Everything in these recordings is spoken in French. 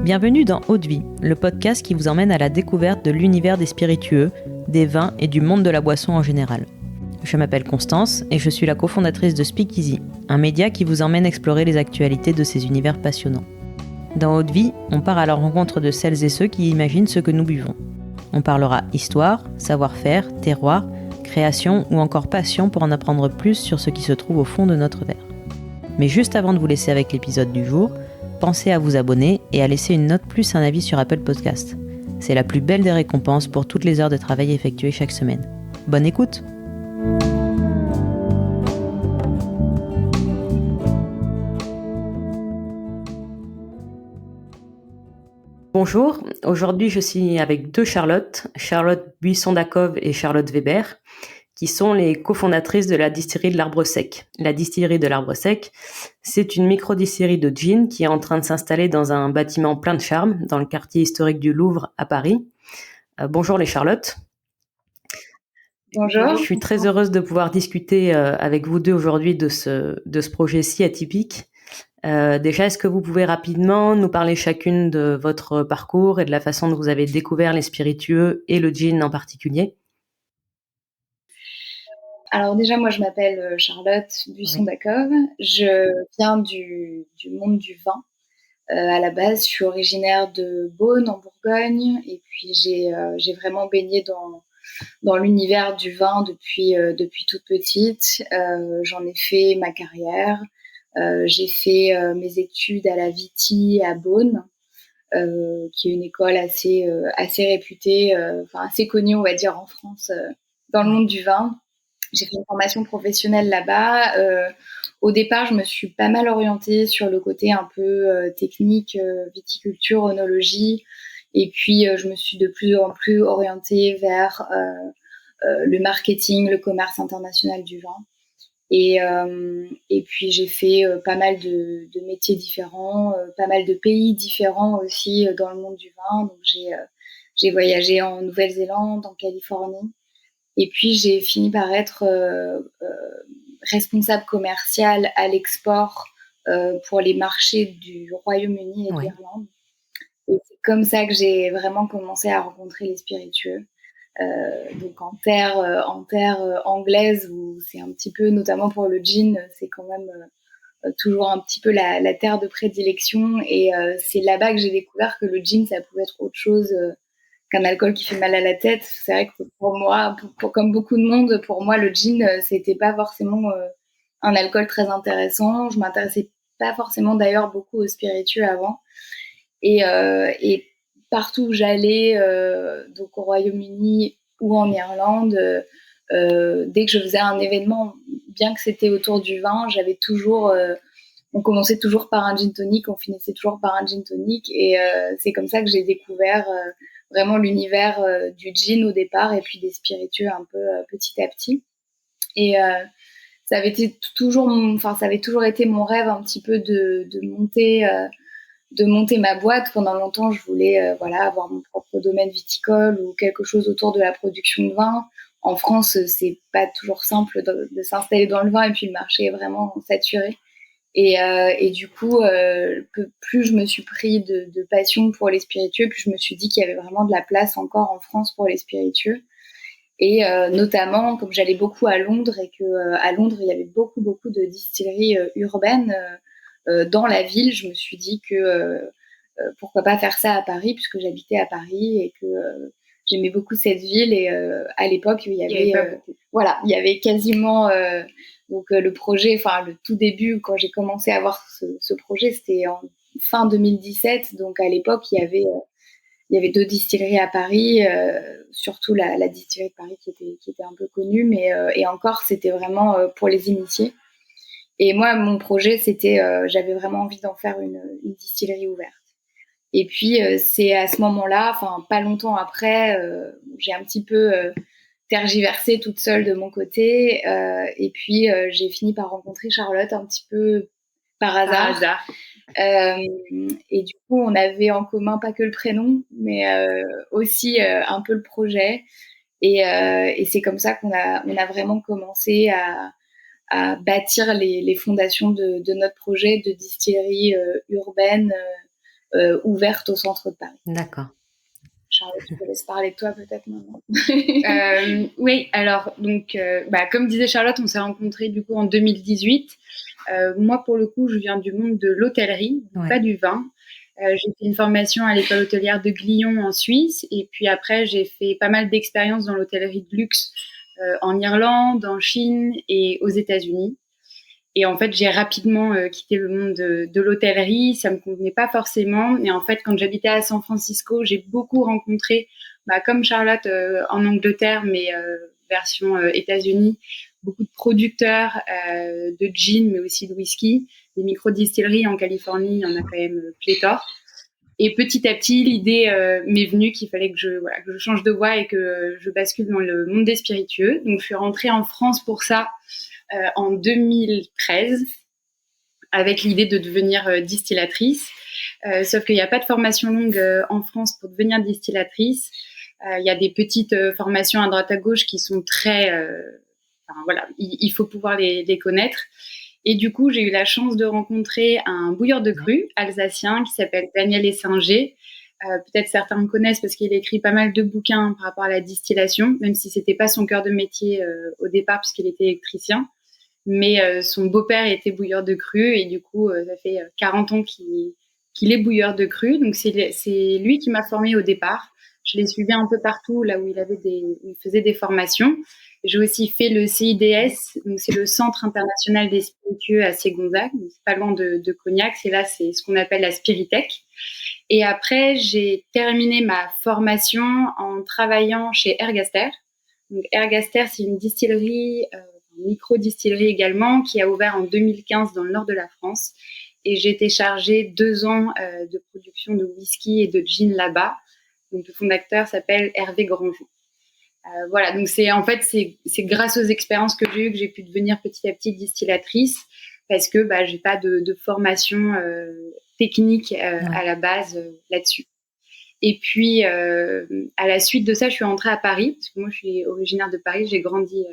Bienvenue dans Eau de Vie, le podcast qui vous emmène à la découverte de l'univers des spiritueux, des vins et du monde de la boisson en général. Je m'appelle Constance et je suis la cofondatrice de Speakeasy, un média qui vous emmène explorer les actualités de ces univers passionnants. Dans Eau de Vie, on part à la rencontre de celles et ceux qui imaginent ce que nous buvons. On parlera histoire, savoir-faire, terroir, création ou encore passion pour en apprendre plus sur ce qui se trouve au fond de notre verre. Mais juste avant de vous laisser avec l'épisode du jour, pensez à vous abonner et à laisser une note plus un avis sur Apple Podcast. C'est la plus belle des récompenses pour toutes les heures de travail effectuées chaque semaine. Bonne écoute! Bonjour, aujourd'hui je suis avec deux Charlotte Buisson-Dacove et Charlotte Weber, qui sont les cofondatrices de la distillerie de l'Arbre Sec. La distillerie de l'Arbre Sec, c'est une micro-distillerie de gin qui est en train de s'installer dans un bâtiment plein de charme, dans le quartier historique du Louvre à Paris. Bonjour les Charlottes. Bonjour. Je suis très heureuse de pouvoir discuter avec vous deux aujourd'hui de ce projet si atypique. Déjà, est-ce que vous pouvez rapidement nous parler chacune de votre parcours et de la façon dont vous avez découvert les spiritueux et le gin en particulier? Alors déjà, moi, je m'appelle Charlotte Buisson-Dacove. Je viens du monde du vin. À la base, je suis originaire de Beaune, en Bourgogne. Et puis, j'ai vraiment baigné dans l'univers du vin depuis toute petite. J'en ai fait ma carrière. J'ai fait mes études à la Viti à Beaune, qui est une école assez réputée, assez connue, on va dire, en France, dans le monde du vin. J'ai fait une formation professionnelle là-bas. Au départ, je me suis pas mal orientée sur le côté un peu technique, viticulture, œnologie. Et puis, je me suis de plus en plus orientée vers le marketing, le commerce international du vin. Et puis, j'ai fait pas mal de métiers différents, pas mal de pays différents aussi dans le monde du vin. Donc, j'ai voyagé en Nouvelle-Zélande, en Californie. Et puis, j'ai fini par être responsable commercial à l'export pour les marchés du Royaume-Uni et de l'Irlande. Et c'est comme ça que j'ai vraiment commencé à rencontrer les spiritueux. Donc en terre anglaise, où c'est un petit peu, notamment pour le gin, c'est quand même toujours un petit peu la terre de prédilection. Et c'est là-bas que j'ai découvert que le gin, ça pouvait être autre chose qu'un alcool qui fait mal à la tête. C'est vrai que pour moi, comme beaucoup de monde, pour moi, le gin, c'était pas forcément un alcool très intéressant. Je m'intéressais pas forcément d'ailleurs beaucoup aux spiritueux avant. Et partout où j'allais, donc au Royaume-Uni ou en Irlande, dès que je faisais un événement, bien que c'était autour du vin, j'avais toujours... on commençait toujours par un gin tonic, on finissait toujours par un gin tonic. Et c'est comme ça que j'ai découvert vraiment l'univers du gin au départ et puis des spiritueux un peu petit à petit. Et ça avait toujours été mon rêve un petit peu de monter ma boîte. Pendant longtemps, je voulais avoir mon propre domaine viticole ou quelque chose autour de la production de vin. En France, c'est pas toujours simple de s'installer dans le vin et puis le marché est vraiment saturé. Et du coup, plus je me suis pris de passion pour les spiritueux, plus je me suis dit qu'il y avait vraiment de la place encore en France pour les spiritueux. Et notamment, comme j'allais beaucoup à Londres et que à Londres, il y avait beaucoup de distilleries urbaines dans la ville, je me suis dit que pourquoi pas faire ça à Paris, puisque j'habitais à Paris et que j'aimais beaucoup cette ville. Et à l'époque, il y avait quasiment... le projet, le tout début, quand j'ai commencé à voir ce projet, c'était en fin 2017. Donc à l'époque, il y avait deux distilleries à Paris, surtout la distillerie de Paris qui était un peu connue, mais et encore, c'était vraiment pour les initiés. Et moi, mon projet, c'était, j'avais vraiment envie d'en faire une distillerie ouverte. Et puis, c'est à ce moment-là, pas longtemps après, j'ai un petit peu tergiversé toute seule de mon côté. Et puis, j'ai fini par rencontrer Charlotte un petit peu par hasard. Et du coup, on avait en commun pas que le prénom, mais aussi un peu le projet. Et c'est comme ça qu'on a vraiment commencé à bâtir les fondations de notre projet de distillerie urbaine ouverte au centre de Paris. D'accord. Charlotte, je te laisse parler de toi peut-être maintenant. Oui, alors donc comme disait Charlotte, on s'est rencontrés du coup en 2018. Moi pour le coup, je viens du monde de l'hôtellerie, pas du vin. J'ai fait une formation à l'école hôtelière de Glion en Suisse, et puis après j'ai fait pas mal d'expériences dans l'hôtellerie de luxe en Irlande, en Chine et aux États-Unis. Et en fait, j'ai rapidement quitté le monde de l'hôtellerie. Ça me convenait pas forcément. Et en fait, quand j'habitais à San Francisco, j'ai beaucoup rencontré, comme Charlotte en Angleterre, mais version États-Unis, beaucoup de producteurs de gin, mais aussi de whisky. Des micro-distilleries en Californie, il y en a quand même pléthore. Et petit à petit, l'idée m'est venue qu'il fallait que je change de voie et que je bascule dans le monde des spiritueux. Donc, je suis rentrée en France pour ça en 2013 avec l'idée de devenir distillatrice. Sauf qu'il n'y a pas de formation longue en France pour devenir distillatrice. Il y a des petites formations à droite à gauche qui sont très... il faut pouvoir les connaître. Et du coup, j'ai eu la chance de rencontrer un bouilleur de cru alsacien qui s'appelle Daniel Essinger. Peut-être certains me connaissent parce qu'il a écrit pas mal de bouquins par rapport à la distillation, même si c'était pas son cœur de métier au départ puisqu'il était électricien. Mais son beau-père était bouilleur de cru et du coup, ça fait 40 ans qu'il est bouilleur de cru. Donc, c'est lui qui m'a formée au départ. Je l'ai suivi un peu partout, là où il faisait des formations. J'ai aussi fait le CIDS, donc c'est le Centre international des spiritueux à Ségonzac, donc c'est pas loin de Cognac. C'est ce qu'on appelle la Spiritech. Et après, j'ai terminé ma formation en travaillant chez Ergaster. Donc, Ergaster, c'est une distillerie, micro-distillerie également, qui a ouvert en 2015 dans le nord de la France. Et j'ai été chargée 2 ans de production de whisky et de gin là-bas. Donc, le fondateur s'appelle Hervé Grandjean. Voilà, donc c'est grâce aux expériences que j'ai eues que j'ai pu devenir petit à petit distillatrice parce que j'ai pas de formation technique à la base là-dessus. Et puis à la suite de ça, je suis rentrée à Paris parce que moi je suis originaire de Paris, j'ai grandi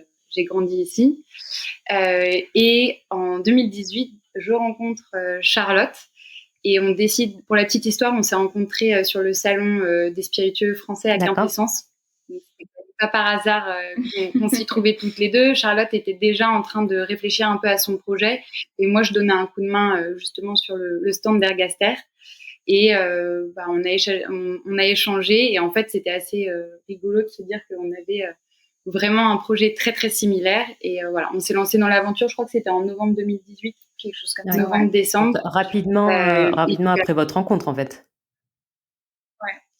ici. Et en 2018, je rencontre Charlotte. Et on décide, pour la petite histoire, on s'est rencontrés sur le salon des spiritueux français à Quintessence. C'est pas par hasard qu'on s'y trouvait toutes les deux. Charlotte était déjà en train de réfléchir un peu à son projet. Et moi, je donnais un coup de main justement sur le stand d'Ergaster. Et on a échangé. Et en fait, c'était assez rigolo de se dire qu'on avait vraiment un projet très, très similaire. Et voilà, on s'est lancé dans l'aventure. Je crois que c'était en novembre 2018, quelque chose comme ça. Novembre-décembre. Rapidement après votre rencontre, en fait.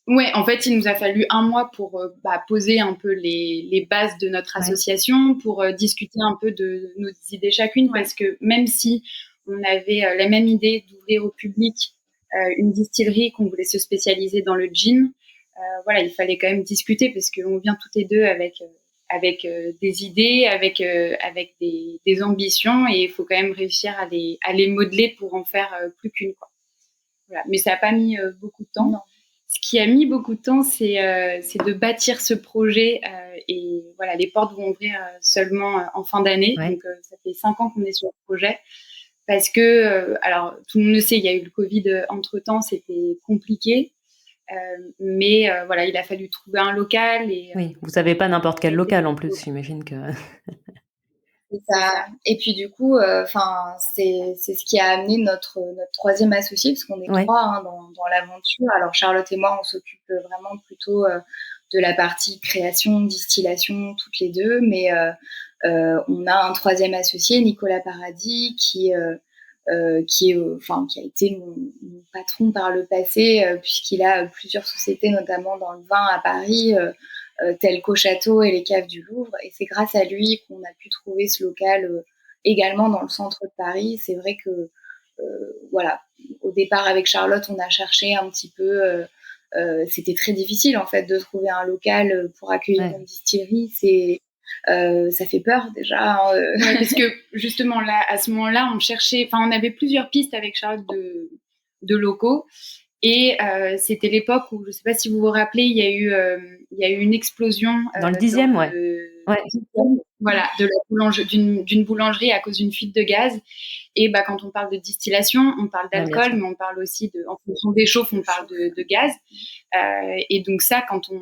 Ouais, en fait, il nous a fallu 1 mois pour poser un peu les bases de notre association, pour discuter un peu de nos idées chacune, parce que même si on avait la même idée d'ouvrir au public une distillerie, qu'on voulait se spécialiser dans le gin, il fallait quand même discuter parce qu'on vient toutes les deux avec des idées, avec des ambitions, et il faut quand même réussir à les modeler pour en faire plus qu'une, quoi. Voilà. Mais ça n'a pas mis beaucoup de temps. Non. Ce qui a mis beaucoup de temps, c'est de bâtir ce projet et voilà, les portes vont ouvrir seulement en fin d'année. Donc, ça fait 5 ans qu'on est sur le projet parce que, alors, tout le monde le sait, il y a eu le Covid entre-temps, c'était compliqué. Mais voilà, il a fallu trouver un local. Oui, vous savez pas n'importe quel local en plus, j'imagine que... Ça. Et puis du coup, c'est ce qui a amené notre troisième associé, parce qu'on est 3 dans l'aventure. Alors Charlotte et moi, on s'occupe vraiment plutôt de la partie création, distillation, toutes les deux, mais on a un troisième associé, Nicolas Paradis, qui a été mon patron par le passé, puisqu'il a plusieurs sociétés, notamment dans le vin à Paris, tel qu'au Château et les caves du Louvre. Et c'est grâce à lui qu'on a pu trouver ce local également dans le centre de Paris. C'est vrai que, au départ avec Charlotte, on a cherché un petit peu... c'était très difficile en fait de trouver un local pour accueillir une distillerie. Ça fait peur déjà. Parce que justement là, à ce moment-là, on avait plusieurs pistes avec Charlotte de locaux. Et c'était l'époque où, je ne sais pas si vous vous rappelez, il y a eu une explosion. Dans le 10e, voilà, d'une boulangerie à cause d'une fuite de gaz. Et quand on parle de distillation, on parle d'alcool, mais on parle aussi en fonction des chauffes, on parle de gaz. Et donc ça, quand on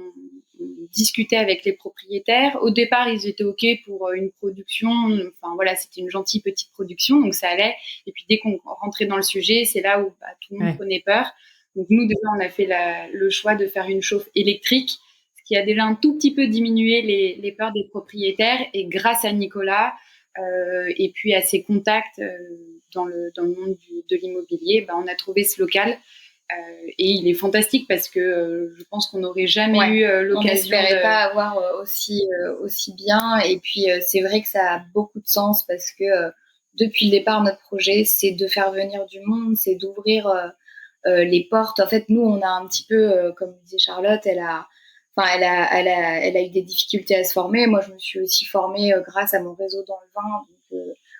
discutait avec les propriétaires, au départ, ils étaient OK pour une production. Enfin voilà, c'était une gentille petite production, donc ça allait. Et puis dès qu'on rentrait dans le sujet, c'est là où tout le monde prenait peur. Donc nous, déjà, on a fait le choix de faire une chauffe électrique, ce qui a déjà un tout petit peu diminué les peurs des propriétaires. Et grâce à Nicolas et puis à ses contacts dans le monde de l'immobilier, on a trouvé ce local. Et il est fantastique parce que je pense qu'on n'aurait jamais eu l'occasion. On n'espérait pas avoir aussi bien. Et puis, c'est vrai que ça a beaucoup de sens parce que depuis le départ, notre projet, c'est de faire venir du monde, c'est d'ouvrir les portes. En fait, nous, on a un petit peu, comme disait Charlotte, elle a eu des difficultés à se former. Moi, je me suis aussi formée grâce à mon réseau dans le vin. Donc,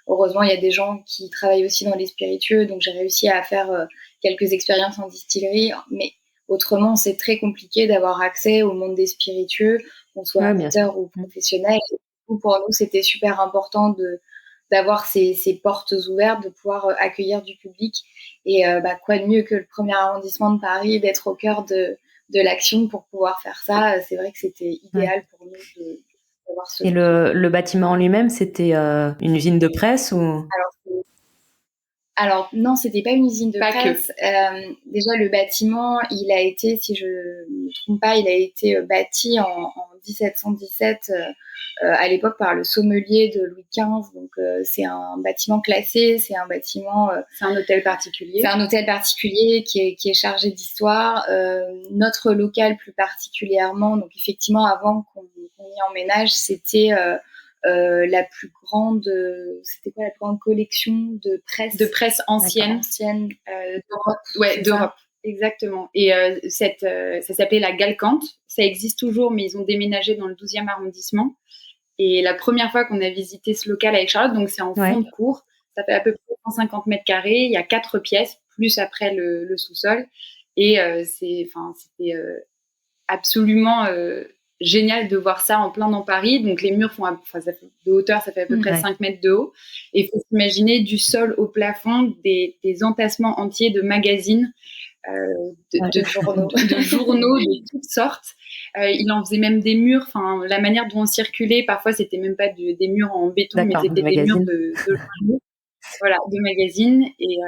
heureusement, il y a des gens qui travaillent aussi dans les spiritueux. Donc, j'ai réussi à faire quelques expériences en distillerie. Mais autrement, c'est très compliqué d'avoir accès au monde des spiritueux, qu'on soit amateur ou professionnel. Et pour nous, c'était super important d'avoir ces portes ouvertes, de pouvoir accueillir du public. Et quoi de mieux que le premier arrondissement de Paris, d'être au cœur de l'action pour pouvoir faire ça. C'est vrai que c'était idéal pour nous d'avoir ce... Et le bâtiment en lui-même, c'était une usine de presse ou... Alors non, c'était pas une usine de presse. Déjà, le bâtiment, il a été, si je ne me trompe pas, il a été bâti en 1717 à l'époque par le sommelier de Louis XV. Donc c'est un bâtiment classé, c'est un bâtiment... c'est un hôtel particulier. C'est un hôtel particulier qui est chargé d'histoire. Notre local plus particulièrement, donc effectivement avant qu'on y emménage, c'était... la plus grande, c'était quoi la plus grande collection de presse ancienne d'Europe. Ouais, d'Europe, exactement. Et ça s'appelait la Galquante. Ça existe toujours, mais ils ont déménagé dans le 12e arrondissement. Et la première fois qu'on a visité ce local avec Charlotte, donc c'est en fond de cour, ça fait à peu près 150 mètres carrés. Il y a 4 pièces, plus après le sous-sol. Et c'était absolument génial de voir ça en plein dans Paris. Donc les murs font de hauteur, ça fait à peu près 5 mètres de haut. Et il faut s'imaginer du sol au plafond des entassements entiers de magazines, de journaux de toutes sortes. Il en faisait même des murs. Enfin, la manière dont on circulait, parfois c'était même pas des murs en béton, mais c'était des murs de voilà, de magazines. Et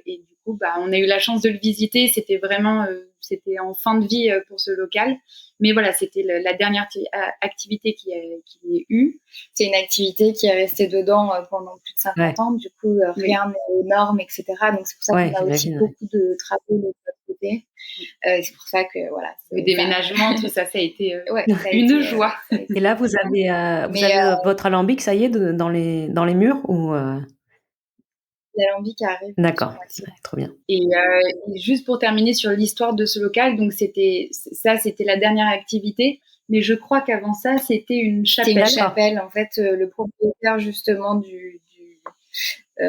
du coup, on a eu la chance de le visiter. C'était vraiment, c'était en fin de vie pour ce local. Mais voilà, c'était la dernière activité qu'il y ait eu. C'est une activité qui est restée dedans pendant plus de 50 ans. Du coup, rien n'est aux normes, etc. Donc, c'est pour ça qu'on a aussi beaucoup de travaux de notre côté. C'est pour ça que, voilà. Le déménagement, tout ça, ça a été une joie. Et là, vous avez votre alambic, ça y est, dans les murs ou L'alambic arrive. D'accord, trop bien. Et juste pour terminer sur l'histoire de ce local, donc c'était la dernière activité, mais je crois qu'avant ça, c'était une chapelle. C'était une chapelle, en fait, le propriétaire justement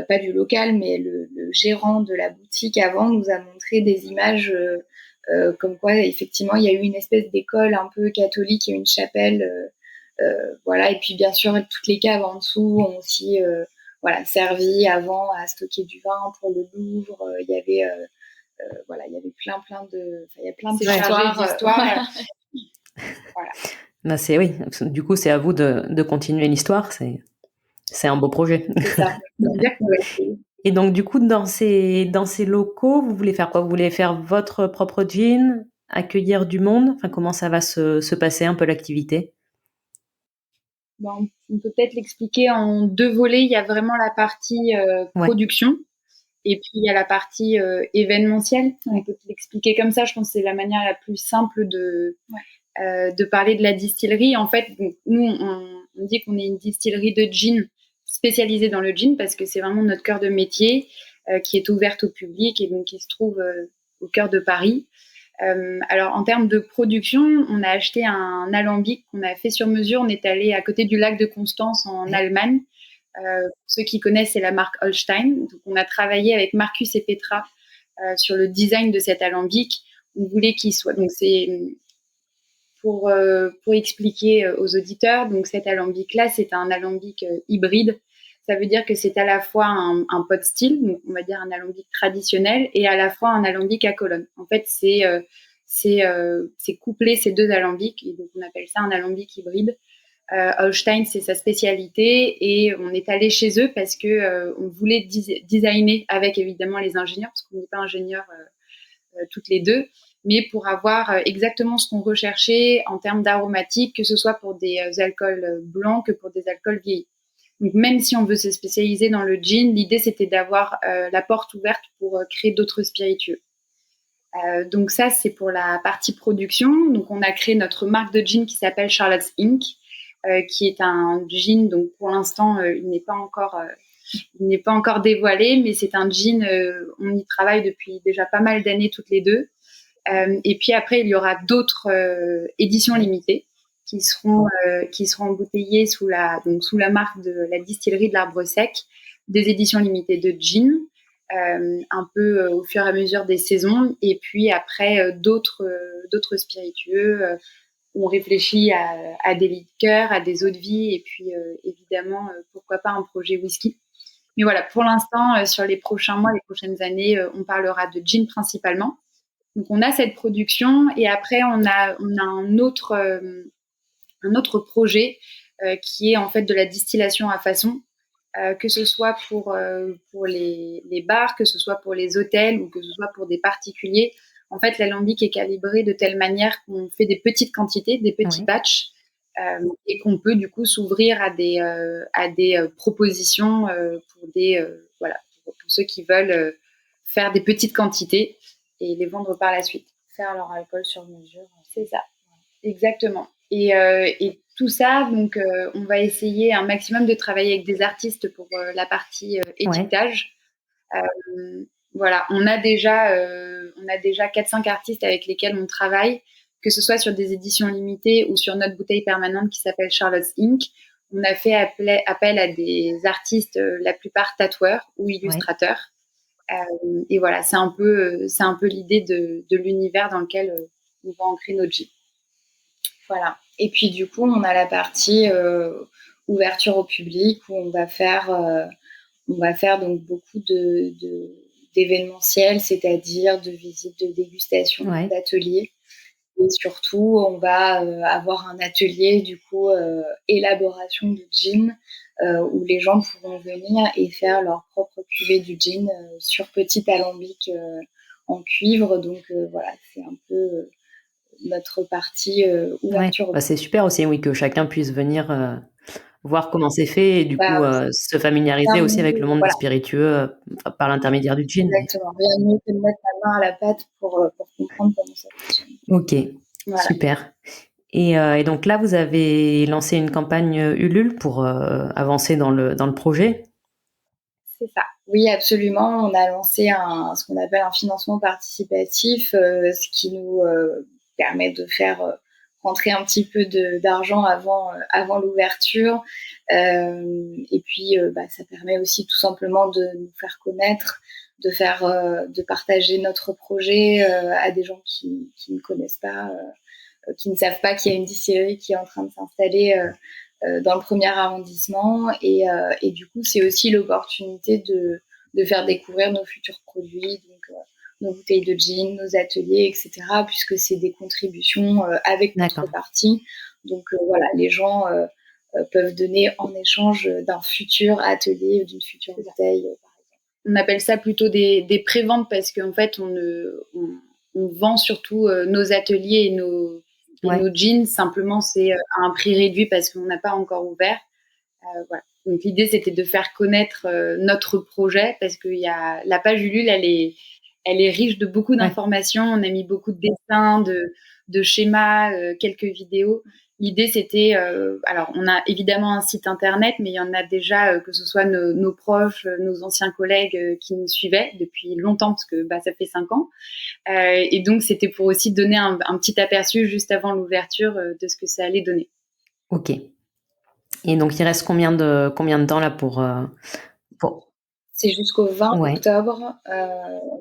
pas du local, mais le gérant de la boutique avant nous a montré des images comme quoi, effectivement, il y a eu une espèce d'école un peu catholique et une chapelle, voilà. Et puis, bien sûr, toutes les caves en dessous ont aussi servi avant à stocker du vin pour le Louvre. Il y avait il y avait plein de... il y a plein d'histoires. Voilà. Oui. Du coup, c'est à vous de continuer l'histoire. C'est un beau projet. C'est ça. Et donc, du coup, dans ces locaux, vous voulez faire quoi? Vous voulez faire votre propre gin, accueillir du monde? Enfin, comment ça va se passer un peu l'activité? On peut peut-être l'expliquer en 2 volets. Il y a vraiment la partie production et puis il y a la partie événementielle. On peut l'expliquer comme ça. Je pense que c'est la manière la plus simple de parler de la distillerie. En fait, nous, on dit qu'on est une distillerie de gin spécialisée dans le gin parce que c'est vraiment notre cœur de métier qui est ouverte au public et donc qui se trouve au cœur de Paris. Alors, en termes de production, on a acheté un alambic qu'on a fait sur mesure. On est allé à côté du lac de Constance en Allemagne. Pour ceux qui connaissent, c'est la marque Holstein. Donc, on a travaillé avec Marcus et Petra sur le design de cet alambic. On voulait qu'il soit... Donc, pour expliquer aux auditeurs, donc cet alambic-là, c'est un alambic hybride. Ça veut dire que c'est à la fois un pot still, donc on va dire un alambic traditionnel, et à la fois un alambic à colonne. En fait, c'est coupler ces deux alambics, et donc on appelle ça un alambic hybride. Holstein, c'est sa spécialité, et on est allé chez eux parce que on voulait designer avec évidemment les ingénieurs, parce qu'on n'est pas ingénieurs toutes les deux, mais pour avoir exactement ce qu'on recherchait en termes d'aromatiques, que ce soit pour des alcools blancs que pour des alcools vieillis. Donc même si on veut se spécialiser dans le gin, l'idée c'était d'avoir la porte ouverte pour créer d'autres spiritueux. Donc ça, c'est pour la partie production. Donc on a créé notre marque de gin qui s'appelle Charlotte's Inc., qui est un gin. Donc pour l'instant, il n'est pas encore dévoilé, mais c'est un gin. On y travaille depuis déjà pas mal d'années toutes les deux. Et puis après, il y aura d'autres éditions limitées qui seront embouteillées sous la marque de la distillerie de l'Arbre Sec, des éditions limitées de gin. Un peu au fur et à mesure des saisons, et puis après d'autres spiritueux. On réfléchit à des liqueurs, à des eaux de vie, et puis évidemment, pourquoi pas un projet whisky. Mais voilà, pour l'instant, sur les prochains mois, les prochaines années, on parlera de gin principalement. Donc on a cette production, et après on a un autre projet qui est en fait de la distillation à façon. Que ce soit pour les bars, que ce soit pour les hôtels ou que ce soit pour des particuliers. En fait, l'alambic est calibré de telle manière qu'on fait des petites quantités, des petits batchs, et qu'on peut du coup s'ouvrir à des propositions pour ceux qui veulent faire des petites quantités et les vendre par la suite. Faire leur alcool sur mesure. C'est ça, exactement. Et tout ça, donc, on va essayer un maximum de travailler avec des artistes pour la partie étiquetage. Voilà, on a déjà 4-5 artistes avec lesquels on travaille, que ce soit sur des éditions limitées ou sur notre bouteille permanente qui s'appelle Charlotte's Inc. On a fait appel à des artistes, la plupart tatoueurs ou illustrateurs. Et voilà, c'est un peu l'idée de l'univers dans lequel on va ancrer notre gin. Voilà. Et puis du coup, on a la partie ouverture au public où on va faire donc beaucoup d'événementiels, c'est-à-dire de visites de dégustation, d'ateliers. Et surtout, on va avoir un atelier du coup élaboration du gin où les gens pourront venir et faire leur propre cuvée du gin sur petit alambic en cuivre. Donc voilà, c'est un peu notre partie ouverture. C'est super aussi, oui, que chacun puisse venir voir comment c'est fait et du coup se familiariser aussi avec le monde des spiritueux par l'intermédiaire du gin. Exactement, rien de mieux que de mettre la main à la pâte pour comprendre comment ça fonctionne. Ok, super. Et donc là, vous avez lancé une campagne Ulule pour avancer dans le projet. C'est ça. Oui, absolument. On a lancé ce qu'on appelle un financement participatif, ce qui nous permet de faire rentrer un petit peu d'argent avant l'ouverture. Et puis, ça permet aussi tout simplement de nous faire connaître, de partager notre projet à des gens qui ne connaissent pas, qui ne savent pas qu'il y a une distillerie qui est en train de s'installer dans le premier arrondissement. Et du coup, c'est aussi l'opportunité de faire découvrir nos futurs produits, donc nos bouteilles de gin, nos ateliers, etc., puisque c'est des contributions avec notre partie. Donc voilà, les gens peuvent donner en échange d'un futur atelier ou d'une future bouteille, par exemple. On appelle ça plutôt des préventes parce qu'en fait, on vend surtout nos ateliers et nos jeans. Simplement, c'est à un prix réduit parce qu'on n'a pas encore ouvert. Voilà. Donc l'idée, c'était de faire connaître notre projet parce que la page Ulule, elle est riche de beaucoup d'informations. On a mis beaucoup de dessins, de schémas, quelques vidéos. L'idée, c'était... alors, on a évidemment un site internet, mais il y en a déjà, que ce soit nos proches, nos anciens collègues qui nous suivaient depuis longtemps, parce que ça fait 5 ans. Et donc, c'était pour aussi donner un petit aperçu juste avant l'ouverture de ce que ça allait donner. Ok. Et donc, il reste combien de temps là pour... C'est jusqu'au 20 octobre.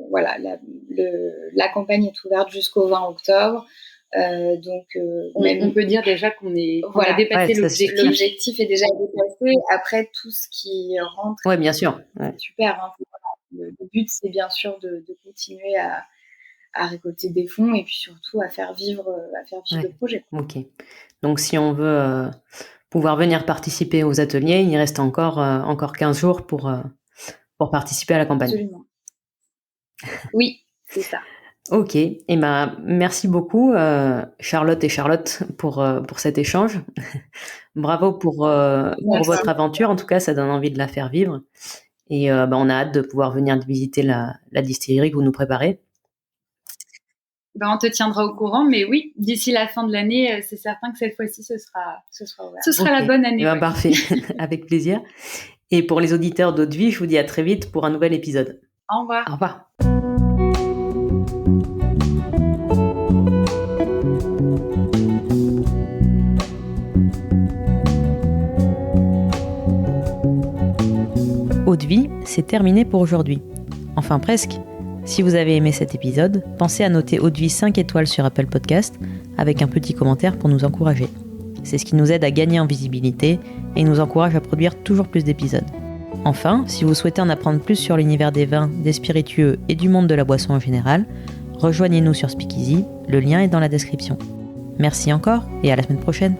Voilà, la campagne est ouverte jusqu'au 20 octobre. On peut dire déjà qu'on a dépassé l'objectif. L'objectif est déjà dépassé. Après, tout ce qui rentre, bien sûr. C'est super. Hein. Le but, c'est bien sûr de continuer à récolter des fonds et puis surtout à faire vivre le projet. Ok. Donc, si on veut pouvoir venir participer aux ateliers, il reste encore 15 jours pour participer à la campagne. Absolument. Oui, c'est ça. Ok. Merci beaucoup, Charlotte et Charlotte, pour cet échange. Bravo pour votre aventure. En tout cas, ça donne envie de la faire vivre. Et on a hâte de pouvoir venir visiter la distillerie que vous nous préparez. On te tiendra au courant, mais oui, d'ici la fin de l'année, c'est certain que cette fois-ci, ce sera ouvert. Ce sera la bonne année. Parfait, avec plaisir. Et pour les auditeurs d'Eau-de-Vie, je vous dis à très vite pour un nouvel épisode. Au revoir. Au revoir. Eau-de-Vie, c'est terminé pour aujourd'hui. Enfin presque. Si vous avez aimé cet épisode, pensez à noter Eau-de-Vie 5 étoiles sur Apple Podcast avec un petit commentaire pour nous encourager. C'est ce qui nous aide à gagner en visibilité et nous encourage à produire toujours plus d'épisodes. Enfin, si vous souhaitez en apprendre plus sur l'univers des vins, des spiritueux et du monde de la boisson en général, rejoignez-nous sur Speakeasy, le lien est dans la description. Merci encore et à la semaine prochaine.